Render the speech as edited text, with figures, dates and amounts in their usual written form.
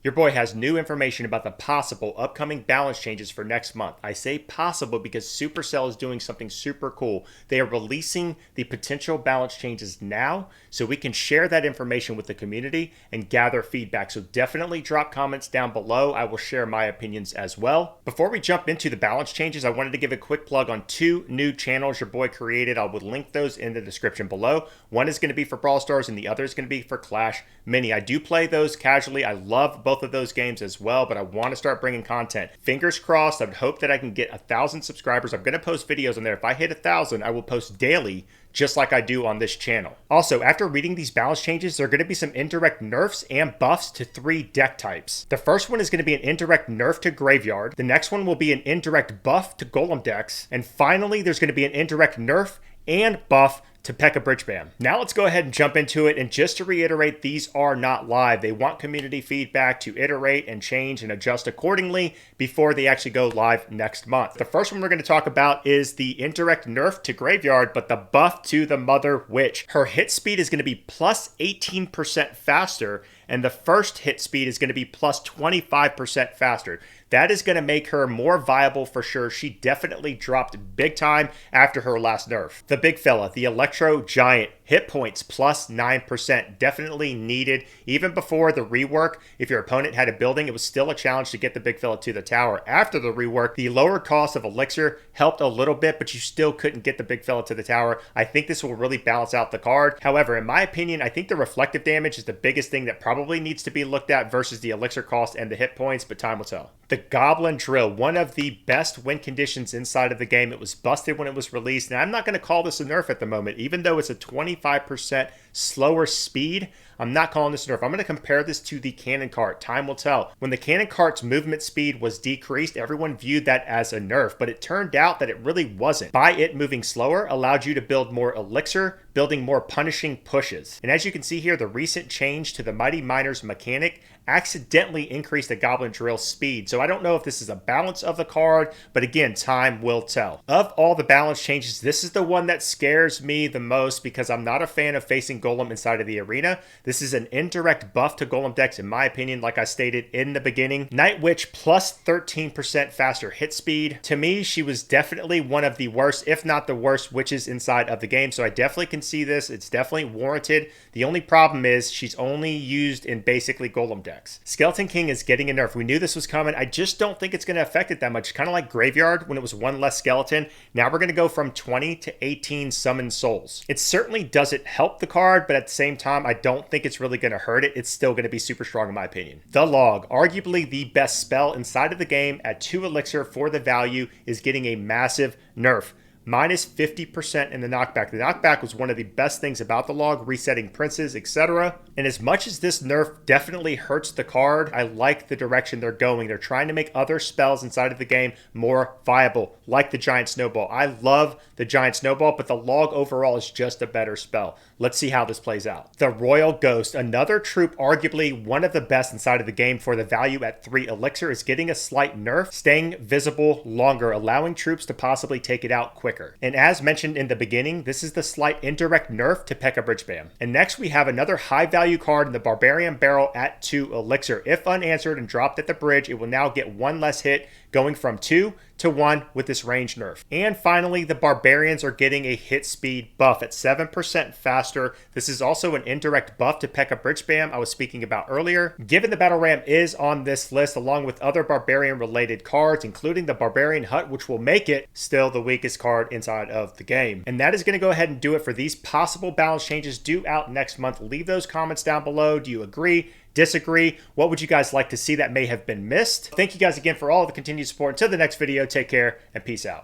Your boy has new information about the possible upcoming balance changes for next month. I say possible because Supercell is doing something super cool. They are releasing the potential balance changes now so we can share that information with the community and gather feedback. So definitely drop comments down below. I will share my opinions as well. Before we jump into the balance changes, I wanted to give a quick plug on two new channels your boy created. I will link those in the description below. One is going to be for Brawl Stars and the other is going to be for Clash Mini. I do play those casually. I love both of those games as well, but I want to start bringing content. Fingers crossed. I would hope that I can get 1,000 subscribers. I'm going to post videos on there. If I hit 1,000, I will post daily, just like I do on this channel. Also, after reading these balance changes, there are going to be some indirect nerfs and buffs to 3 deck types. The first one is going to be an indirect nerf to Graveyard. The next one will be an indirect buff to Golem decks. And finally, there's going to be an indirect nerf and buff to P.E.K.K.A. Bridge Bam. Now let's go ahead and jump into it. And just to reiterate, these are not live. They want community feedback to iterate and change and adjust accordingly before they actually go live next month. The first one we're going to talk about is the indirect nerf to Graveyard, but the buff to the Mother Witch. Her hit speed is going to be plus 18% faster, and the first hit speed is going to be plus 25% faster. That is going to make her more viable for sure. She definitely dropped big time after her last nerf. The big fella, the Electro Giant, hit points plus 9%, definitely needed. Even before the rework, if your opponent had a building, it was still a challenge to get the big fella to the tower. After the rework, the lower cost of Elixir helped a little bit, but you still couldn't get the big fella to the tower. I think this will really balance out the card. However, in my opinion, I think the reflective damage is the biggest thing that probably needs to be looked at versus the Elixir cost and the hit points, but time will tell. The Goblin Drill, one of the best win conditions inside of the game. It was busted when it was released, and I'm not going to call this a nerf at the moment, even though it's a 25% slower speed. I'm not calling this a nerf. I'm going to compare this to the Cannon Cart. Time will tell. When the Cannon Cart's movement speed was decreased, everyone viewed that as a nerf, but it turned out that it really wasn't. By it moving slower allowed you to build more Elixir, building more punishing pushes. And as you can see here, the recent change to the Mighty Miner's mechanic accidentally increased the Goblin Drill speed. So I don't know if this is a balance of the card, but again, time will tell. Of all the balance changes, this is the one that scares me the most because I'm not a fan of facing Golem inside of the arena. This is an indirect buff to Golem decks, in my opinion, like I stated in the beginning. Night Witch plus 13% faster hit speed. To me, she was definitely one of the worst, if not the worst, witches inside of the game. So I definitely can see this. It's definitely warranted. The only problem is she's only used in basically Golem decks. Skeleton King is getting a nerf. We knew this was coming. I just don't think it's going to affect it that much. Kind of like Graveyard when it was one less skeleton. Now we're going to go from 20 to 18 summoned souls. It certainly doesn't help the card, but at the same time, I don't think it's really going to hurt it. It's still going to be super strong in my opinion. The Log, arguably the best spell inside of the game at 2 Elixir for the value, is getting a massive nerf. Minus 50% in the knockback. The knockback was one of the best things about the Log, resetting princes, etc. And as much as this nerf definitely hurts the card, I like the direction they're going. They're trying to make other spells inside of the game more viable, like the Giant Snowball. I love the Giant Snowball, but the Log overall is just a better spell. Let's see how this plays out. The Royal Ghost, another troop, arguably one of the best inside of the game for the value at 3 Elixir, is getting a slight nerf, staying visible longer, allowing troops to possibly take it out quicker. And as mentioned in the beginning, this is the slight indirect nerf to P.E.K.K.A. Bridge Bam. And next we have another high value card in the Barbarian Barrel at 2 Elixir. If unanswered and dropped at the bridge, it will now get 1 less hit, going from 2 to 1 with this range nerf. And finally, the Barbarians are getting a hit speed buff at 7% faster. This is also an indirect buff to P.E.K.K.A. Bridge Bam I was speaking about earlier. Given the Battle Ram is on this list along with other Barbarian related cards, including the Barbarian Hut, which will make it still the weakest card inside of the game. And that is going to go ahead and do it for these possible balance changes due out next month. Leave those comments down below. Do you agree? Disagree? What would you guys like to see that may have been missed? Thank you guys again for all the continued support. Until the next video, take care and peace out.